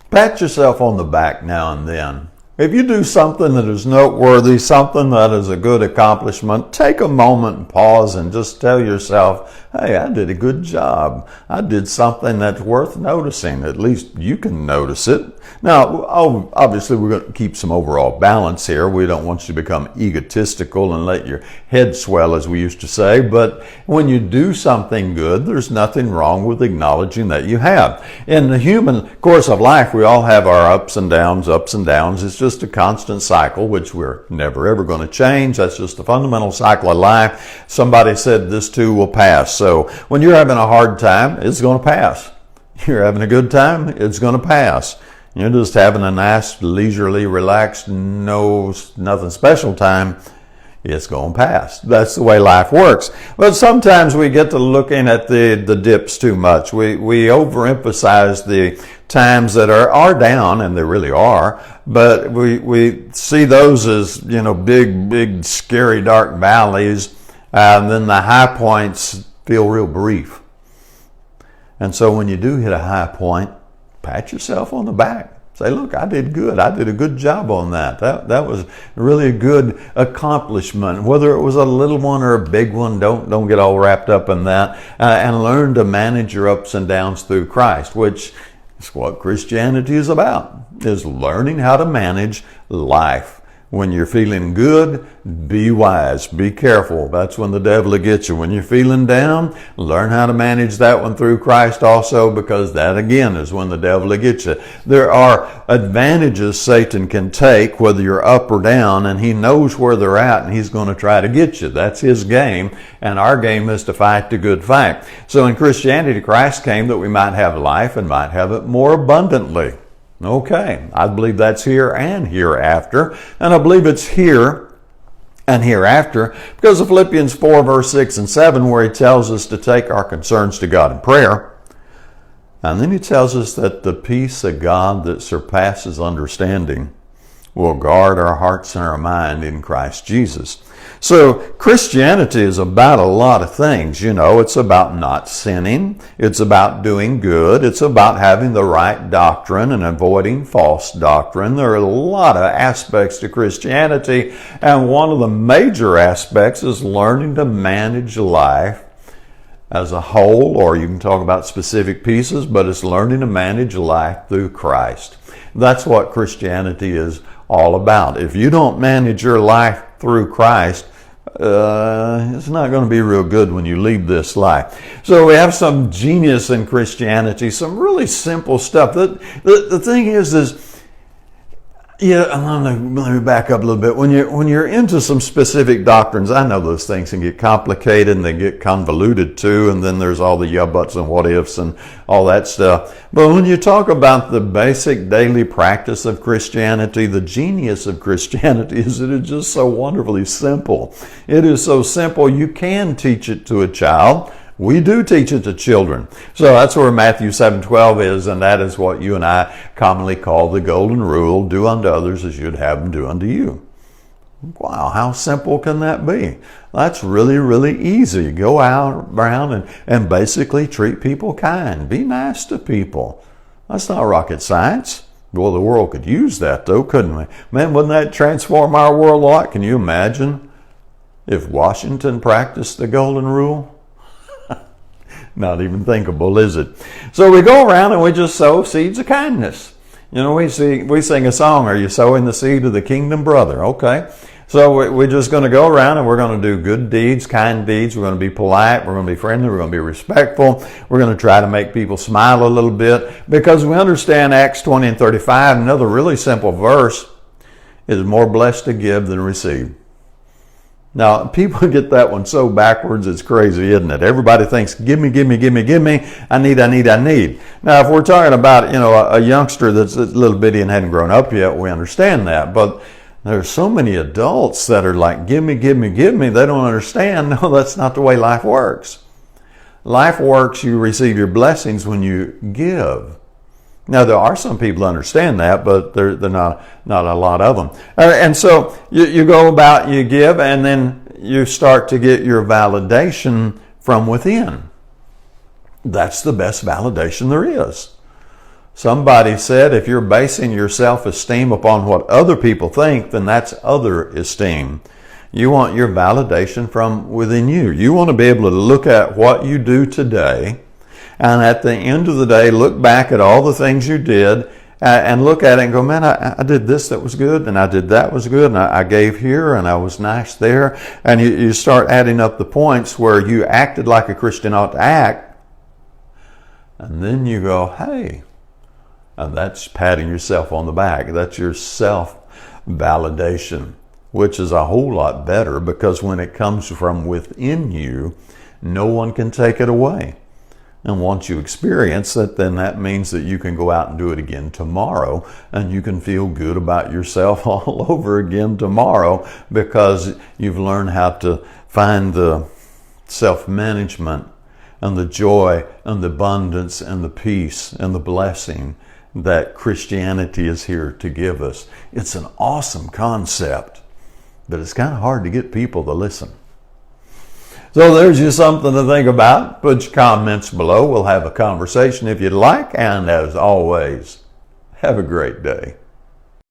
Pat yourself on the back now and then. If you do something that is noteworthy, something that is a good accomplishment, take a moment and pause and just tell yourself, hey, I did a good job. I did something that's worth noticing. At least you can notice it. Now, obviously, we're going to keep some overall balance here. We don't want you to become egotistical and let your head swell, as we used to say. But when you do something good, there's nothing wrong with acknowledging that you have. In the human course of life, we all have our ups and downs, ups and downs. It's just a constant cycle, which we're never, ever going to change. That's just the fundamental cycle of life. Somebody said this too will pass. So when you're having a hard time, it's going to pass. You're having a good time, it's going to pass. You're just having a nice, leisurely, relaxed, nothing special time, it's going to pass. That's the way life works. But sometimes we get to looking at the dips too much. We overemphasize the times that are down, and they really are, but we see those as, big, scary, dark valleys, and then the high points feel real brief. And so when you do hit a high point, pat yourself on the back. Say, look, I did good. I did a good job on that. That was really a good accomplishment. Whether it was a little one or a big one, don't get all wrapped up in that. And learn to manage your ups and downs through Christ, which is what Christianity is about, is learning how to manage life. When you're feeling good, be wise, be careful. That's when the devil will get you. When you're feeling down, learn how to manage that one through Christ also, because that again is when the devil will get you. There are advantages Satan can take, whether you're up or down, and he knows where they're at, and he's going to try to get you. That's his game, and our game is to fight the good fight. So in Christianity, Christ came that we might have life and might have it more abundantly. Okay, I believe that's here and hereafter, and I believe it's here and hereafter because of Philippians 4, verse 6 and 7, where he tells us to take our concerns to God in prayer. And then he tells us that the peace of God that surpasses understanding will guard our hearts and our mind in Christ Jesus. So Christianity is about a lot of things. It's about not sinning. It's about doing good. It's about having the right doctrine and avoiding false doctrine. There are a lot of aspects to Christianity, and one of the major aspects is learning to manage life as a whole, or you can talk about specific pieces, but it's learning to manage life through Christ. That's what Christianity is all about. If you don't manage your life through Christ, it's not going to be real good when you leave this life. So we have some genius in Christianity, some really simple stuff. The thing is let me back up a little bit. When you're into some specific doctrines, I know those things can get complicated and they get convoluted too, and then there's all the yeah buts and what ifs and all that stuff. But when you talk about the basic daily practice of Christianity, the genius of Christianity is that it's just so wonderfully simple. It is so simple you can teach it to a child. We do teach it to children. So that's where Matthew 7:12 is, and that is what you and I commonly call the golden rule: do unto others as you'd have them do unto you. Wow, how simple can that be? That's really, really easy. Go out around and basically treat people kind. Be nice to people. That's not rocket science. Well, the world could use that though, couldn't we? Man, wouldn't that transform our world a lot? Can you imagine if Washington practiced the golden rule? Not even thinkable, is it? So we go around and we just sow seeds of kindness. We sing a song, are you sowing the seed of the kingdom, brother? Okay. So we're just going to go around and we're going to do good deeds, kind deeds. We're going to be polite. We're going to be friendly. We're going to be respectful. We're going to try to make people smile a little bit because we understand Acts 20 and 35. Another really simple verse is more blessed to give than receive. Now, people get that one so backwards, it's crazy, isn't it? Everybody thinks, give me, give me, give me, give me. I need. Now, if we're talking about, a youngster that's a little bitty and hadn't grown up yet, we understand that. But there's so many adults that are like, give me, give me, give me. They don't understand. No, that's not the way life works. Life works, you receive your blessings when you give. Now, there are some people who understand that, but they're not a lot of them. And so you go about, you give, and then you start to get your validation from within. That's the best validation there is. Somebody said if you're basing your self-esteem upon what other people think, then that's other esteem. You want your validation from within you. You want to be able to look at what you do today, and at the end of the day, look back at all the things you did and look at it and go, man, I did this that was good, and I did that was good, and I gave here, and I was nice there. And you start adding up the points where you acted like a Christian ought to act, and then you go, hey, and that's patting yourself on the back. That's your self-validation, which is a whole lot better, because when it comes from within you, no one can take it away. And once you experience it, then that means that you can go out and do it again tomorrow, and you can feel good about yourself all over again tomorrow, because you've learned how to find the self-management and the joy and the abundance and the peace and the blessing that Christianity is here to give us. It's an awesome concept, but it's kind of hard to get people to listen. So there's just something to think about. Put your comments below. We'll have a conversation if you'd like. And as always, have a great day.